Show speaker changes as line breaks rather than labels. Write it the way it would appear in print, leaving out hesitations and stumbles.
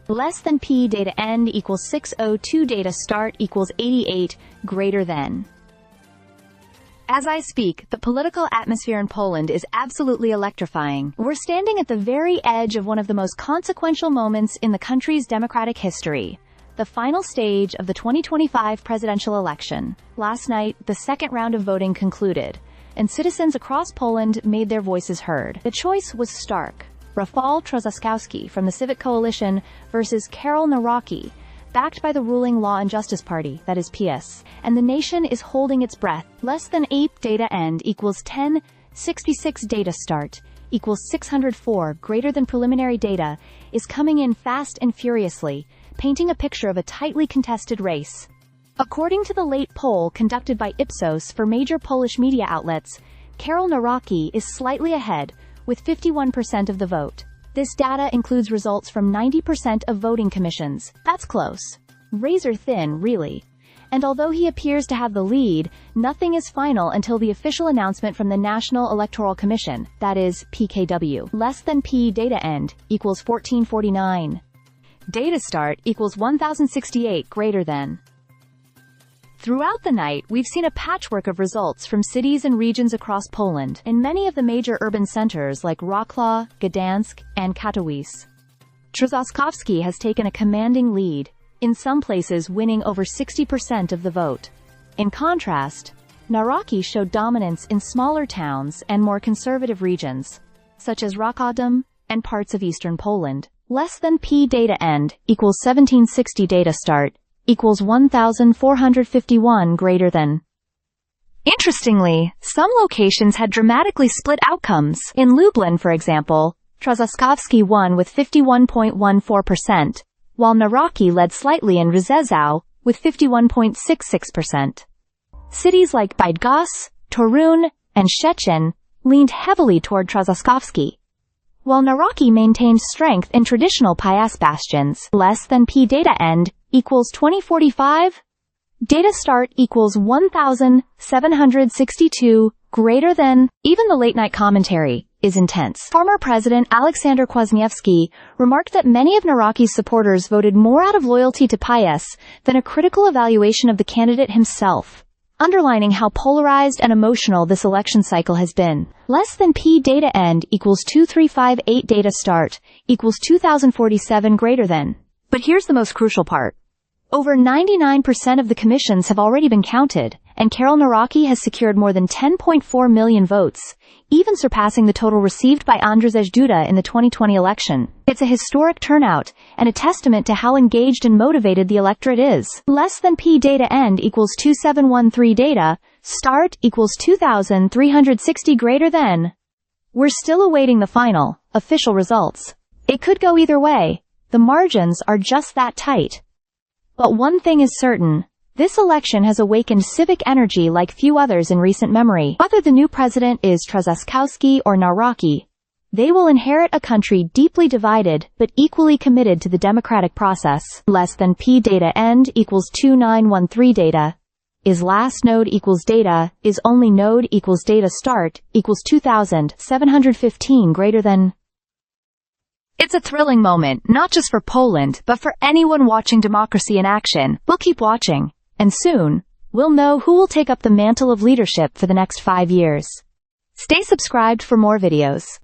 Less than P data end equals 602 data start equals 88 greater than. As I speak, the political atmosphere in Poland is absolutely electrifying. We're standing at the very edge of one of the most consequential moments in the country's democratic history. The final stage of the 2025 presidential election. Last night, the second round of voting concluded, and citizens across Poland made their voices heard. The choice was stark. Rafał Trzaskowski from the Civic Coalition versus Karol Nawrocki, backed by the ruling Law and Justice Party, that is PS, and the nation is holding its breath. Less than 8 data end equals 10, 66 data start equals 604 greater than preliminary data is coming in fast and furiously, painting a picture of a tightly contested race. According to the late poll conducted by Ipsos for major Polish media outlets, Karol Nawrocki is slightly ahead, with 51% of the vote. This data includes results from 90% of voting commissions. That's close. Razor thin, really. And although he appears to have the lead, nothing is final until the official announcement from the National Electoral Commission, that is, PKW. Less than P data end equals 1449. Data start equals 1068 greater than. Throughout the night, we've seen a patchwork of results from cities and regions across Poland, in many of the major urban centers like Wrocław, Gdansk, and Katowice. Trzaskowski has taken a commanding lead, in some places winning over 60% of the vote. In contrast, Nawrocki showed dominance in smaller towns and more conservative regions, such as Rockawdom and parts of eastern Poland. Less than P data end equals 1760 data start equals 1451 greater than. Interestingly, some locations had dramatically split outcomes. In Lublin, for example, Trzaskowski won with 51.14%, while Nawrocki led slightly in Rzeszów with 51.66%. Cities like Bydgoszcz, Toruń, and Szczecin leaned heavily toward Trzaskowski, while Nawrocki maintained strength in traditional PiS bastions. Less than P data end equals 2045. Data start equals 1762 greater than. Even the late night commentary is intense. Former President Aleksander Kwaśniewski remarked that many of Nawrocki's supporters voted more out of loyalty to PiS than a critical evaluation of the candidate himself, underlining how polarized and emotional this election cycle has been. Less than P data end equals 2358 data start equals 2047 greater than. But here's the most crucial part. Over 99% of the commissions have already been counted, and Karol Nawrocki has secured more than 10.4 million votes, even surpassing the total received by Andrzej Duda in the 2020 election. It's a historic turnout, and a testament to how engaged and motivated the electorate is. Less than P data end equals 2713 data, start equals 2360 greater than. We're still awaiting the final, official results. It could go either way. The margins are just that tight. But one thing is certain. This election has awakened civic energy like few others in recent memory. Whether the new president is Trzaskowski or Nawrocki, they will inherit a country deeply divided but equally committed to the democratic process. Less than P data end equals 2913 data. Is last node equals data, is only node equals data start equals 2715 greater than. It's a thrilling moment, not just for Poland, but for anyone watching democracy in action. We'll keep watching, and soon, we'll know who will take up the mantle of leadership for the next 5 years. Stay subscribed for more videos.